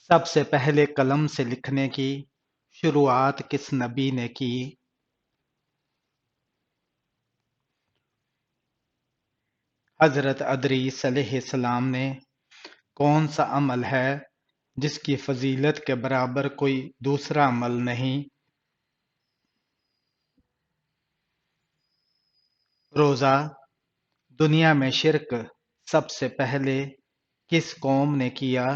سب سے پہلے قلم سے لکھنے کی شروعات کس نبی نے کی؟ حضرت ادریس علیہ السلام نے۔ کون سا عمل ہے جس کی فضیلت کے برابر کوئی دوسرا عمل نہیں؟ روزہ۔ دنیا میں شرک سب سے پہلے کس قوم نے کیا؟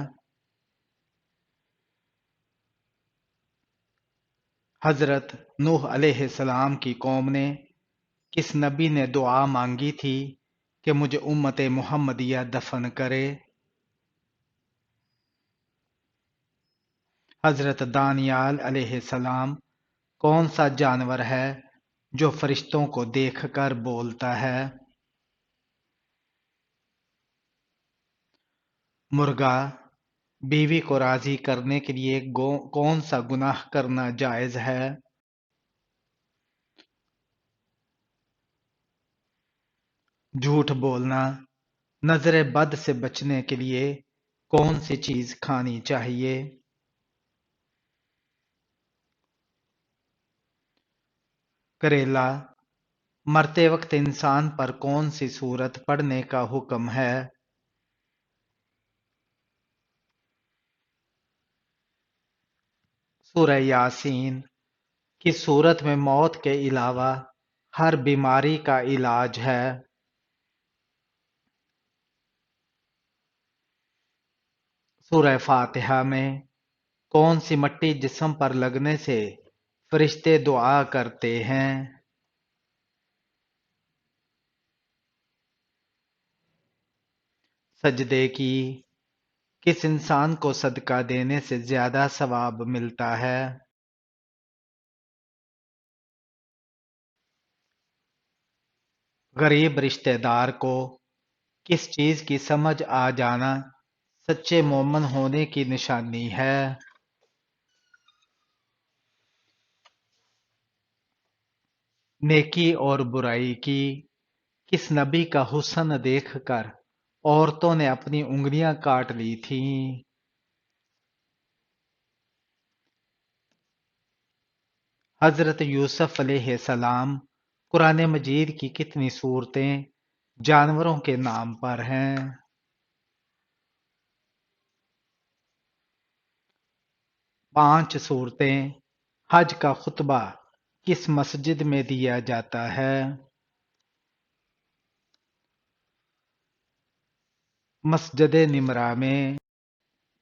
حضرت نوح علیہ السلام کی قوم نے۔ کس نبی نے دعا مانگی تھی کہ مجھے امت محمدیہ دفن کرے؟ حضرت دانیال علیہ السلام۔ کون سا جانور ہے جو فرشتوں کو دیکھ کر بولتا ہے؟ مرغا۔ بیوی کو راضی کرنے کے لیے کون سا گناہ کرنا جائز ہے؟ جھوٹ بولنا۔ نظر بد سے بچنے کے لیے کون سی چیز کھانی چاہیے؟ کریلا۔ مرتے وقت انسان پر کون سی سورت پڑھنے کا حکم ہے؟ سورہ یاسین۔ کس صورت میں موت کے علاوہ ہر بیماری کا علاج ہے؟ سورہ فاتحہ میں کون سی مٹی جسم پر لگنے سے فرشتے دعا کرتے ہیں؟ سجدے کی۔ کس انسان کو صدقہ دینے سے زیادہ ثواب ملتا ہے؟ غریب رشتہ دار کو کس چیز کی سمجھ آ جانا سچے مومن ہونے کی نشانی ہے؟ نیکی اور برائی کی۔ کس نبی کا حسن دیکھ کر عورتوں نے اپنی انگلیاں کاٹ لی تھیں؟ حضرت یوسف علیہ السلام۔ قرآن مجید کی کتنی صورتیں جانوروں کے نام پر ہیں؟ 5 صورتیں۔ حج کا خطبہ کس مسجد میں دیا جاتا ہے؟ مسجد نمرہ میں۔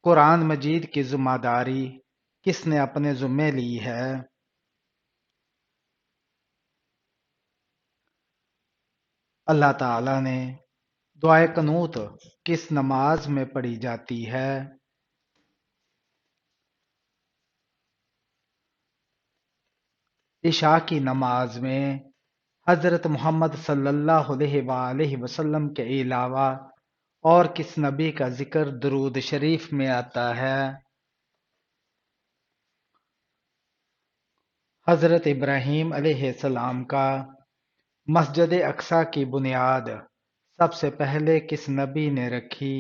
قرآن مجید کی ذمہ داری کس نے اپنے ذمے لی ہے؟ اللہ تعالی نے۔ دعائے قنوت کس نماز میں پڑھی جاتی ہے؟ عشاء کی نماز میں۔ حضرت محمد صلی اللہ علیہ وآلہ وسلم کے علاوہ اور کس نبی کا ذکر درود شریف میں آتا ہے؟ حضرت ابراہیم علیہ السلام کا۔ مسجد اقصی کی بنیاد سب سے پہلے کس نبی نے رکھی؟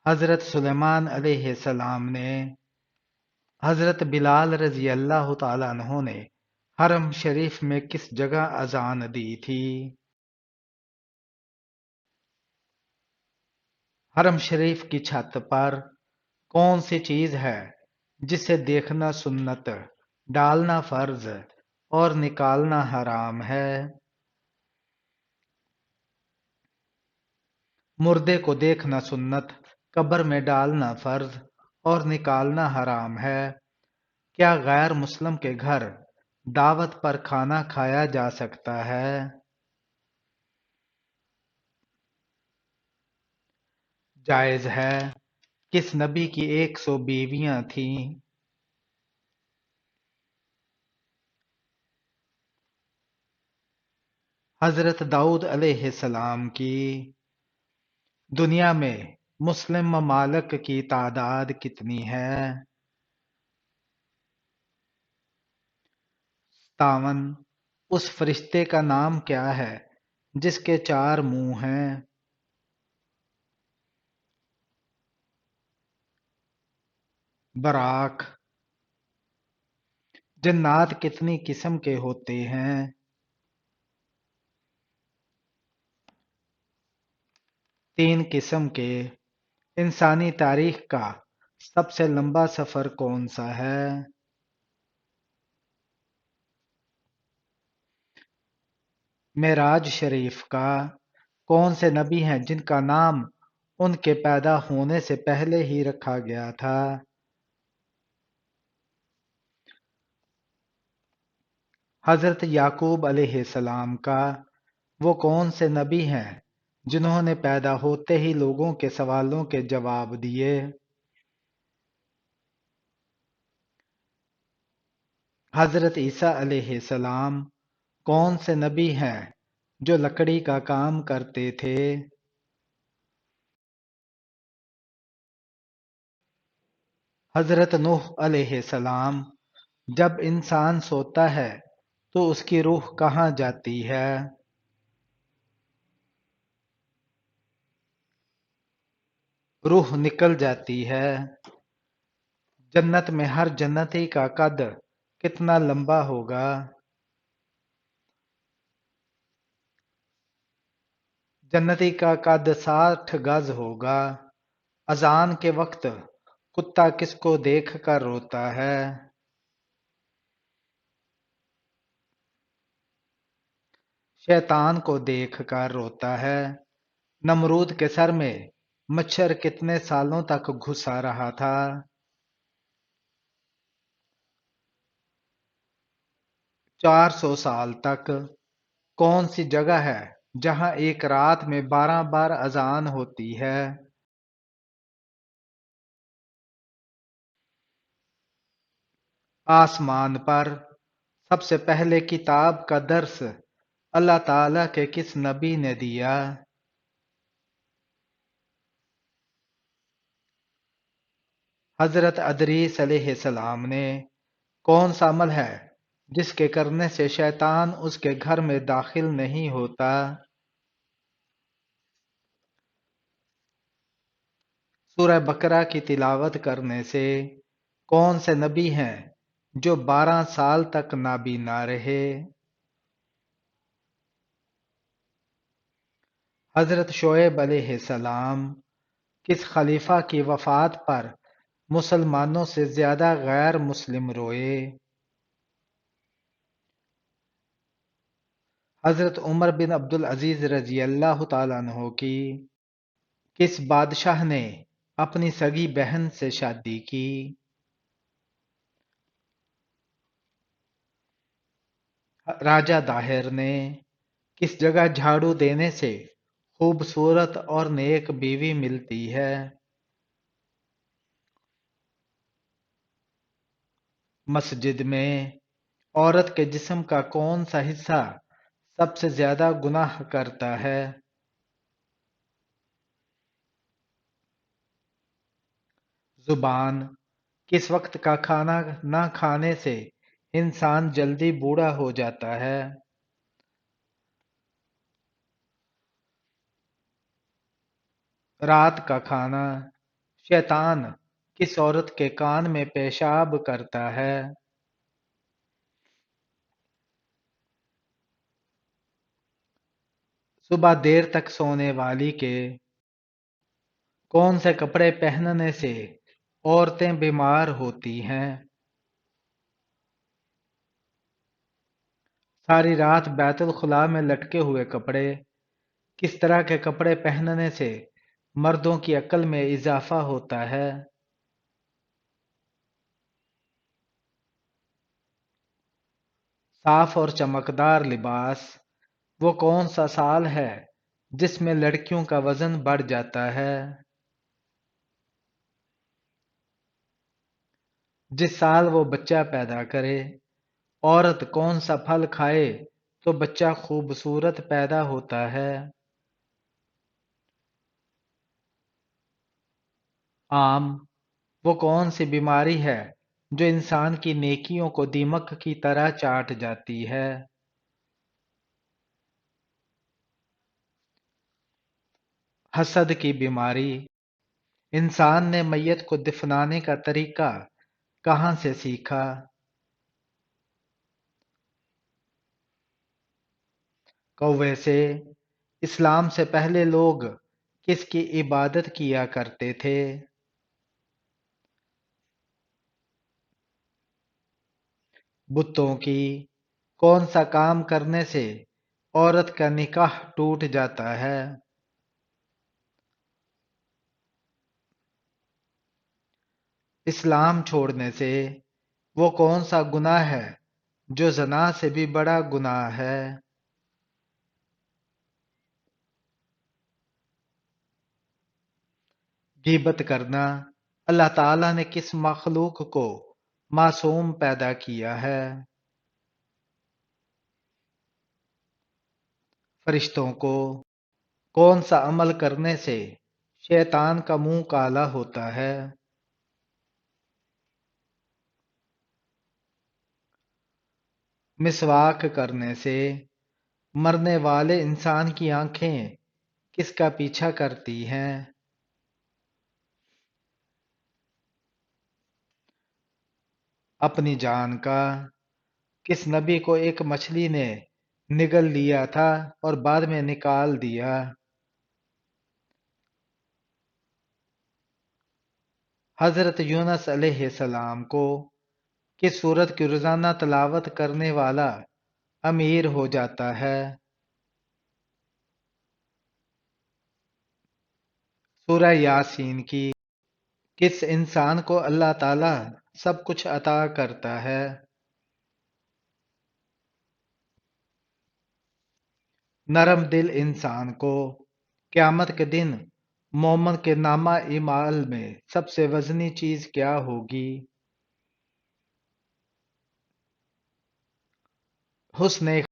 حضرت سلیمان علیہ السلام نے۔ حضرت بلال رضی اللہ تعالیٰ عنہ نے حرم شریف میں کس جگہ اذان دی تھی؟ حرم شریف کی چھت پر کون سی چیز ہے جسے دیکھنا سنت، ڈالنا فرض اور نکالنا حرام ہے؟ مردے کو دیکھنا سنت، قبر میں ڈالنا فرض اور نکالنا حرام ہے۔ کیا غیر مسلم کے گھر دعوت پر کھانا کھایا جا سکتا ہے؟ جائز ہے۔ کس نبی کی 100 بیویاں تھیں؟ حضرت داؤد علیہ السلام کی۔ دنیا میں مسلم ممالک کی تعداد کتنی ہے؟ 57۔ اس فرشتے کا نام کیا ہے جس کے 4 منہ ہیں؟ براق۔ جنات کتنی قسم کے ہوتے ہیں؟ 3 قسم کے۔ انسانی تاریخ کا سب سے لمبا سفر کون سا ہے؟ معراج شریف کا۔ کون سے نبی ہیں جن کا نام ان کے پیدا ہونے سے پہلے ہی رکھا گیا تھا؟ حضرت یعقوب علیہ السلام کا۔ وہ کون سے نبی ہیں جنہوں نے پیدا ہوتے ہی لوگوں کے سوالوں کے جواب دیے؟ حضرت عیسیٰ علیہ السلام۔ کون سے نبی ہیں جو لکڑی کا کام کرتے تھے؟ حضرت نوح علیہ السلام۔ جب انسان سوتا ہے تو اس کی روح کہاں جاتی ہے؟ روح نکل جاتی ہے۔ جنت میں ہر جنتی کا قد کتنا لمبا ہوگا؟ جنتی کا قد 60 گز ہوگا۔ اذان کے وقت کتا کس کو دیکھ کر روتا ہے؟ شیطان کو دیکھ کر روتا ہے۔ نمرود کے سر میں مچھر کتنے سالوں تک گھسا رہا تھا؟ 400 سال تک۔ کون سی جگہ ہے جہاں ایک رات میں 12 بار اذان ہوتی ہے؟ آسمان پر۔ سب سے پہلے کتاب کا درس اللہ تعالی کے کس نبی نے دیا؟ حضرت ادریس علیہ السلام نے۔ کون سا عمل ہے جس کے کرنے سے شیطان اس کے گھر میں داخل نہیں ہوتا؟ سورہ بقرہ کی تلاوت کرنے سے۔ کون سے نبی ہیں جو 12 سال تک نابینا رہے؟ حضرت شعیب علیہ السلام۔ کس خلیفہ کی وفات پر مسلمانوں سے زیادہ غیر مسلم روئے؟ حضرت عمر بن عبدالعزیز رضی اللہ تعالیٰ عنہ کی۔ کس بادشاہ نے اپنی سگی بہن سے شادی کی؟ راجہ داہر نے۔ کس جگہ جھاڑو دینے سے خوبصورت اور نیک بیوی ملتی ہے؟ مسجد میں۔ عورت کے جسم کا کون سا حصہ سب سے زیادہ گناہ کرتا ہے؟ زبان۔ کس وقت کا کھانا نہ کھانے سے انسان جلدی بوڑھا ہو جاتا ہے؟ رات کا کھانا۔ شیطان کس عورت کے کان میں پیشاب کرتا ہے؟ صبح دیر تک سونے والی کے۔ کون سے کپڑے پہننے سے عورتیں بیمار ہوتی ہیں؟ ساری رات بیت الخلاء میں لٹکے ہوئے کپڑے۔ کس طرح کے کپڑے پہننے سے مردوں کی عقل میں اضافہ ہوتا ہے؟ صاف اور چمکدار لباس۔ وہ کون سا سال ہے جس میں لڑکیوں کا وزن بڑھ جاتا ہے؟ جس سال وہ بچہ پیدا کرے۔ عورت کون سا پھل کھائے تو بچہ خوبصورت پیدا ہوتا ہے؟ آم۔ وہ کون سی بیماری ہے جو انسان کی نیکیوں کو دیمک کی طرح چاٹ جاتی ہے؟ حسد کی بیماری۔ انسان نے میت کو دفنانے کا طریقہ کہاں سے سیکھا؟ کوے سے۔ اسلام سے پہلے لوگ کس کی عبادت کیا کرتے تھے؟ بتوں کی۔ کون سا کام کرنے سے عورت کا نکاح ٹوٹ جاتا ہے؟ اسلام چھوڑنے سے وہ کون سا گناہ ہے جو زنا سے بھی بڑا گناہ ہے؟ غیبت کرنا۔ اللہ تعالیٰ نے کس مخلوق کو معصوم پیدا کیا ہے؟ فرشتوں کو۔ کون سا عمل کرنے سے شیطان کا منہ کالا ہوتا ہے؟ مسواک کرنے سے مرنے والے انسان کی آنکھیں کس کا پیچھا کرتی ہیں؟ اپنی جان کا۔ کس نبی کو ایک مچھلی نے نگل لیا تھا اور بعد میں نکال دیا؟ حضرت یونس علیہ السلام کو کس سورت کی روزانہ تلاوت کرنے والا امیر ہو جاتا ہے؟ سورہ یاسین کی۔ کس انسان کو اللہ تعالی سب کچھ عطا کرتا ہے؟ نرم دل انسان کو۔ قیامت کے دن مومن کے نامہ اعمال میں سب سے وزنی چیز کیا ہوگی؟ حسن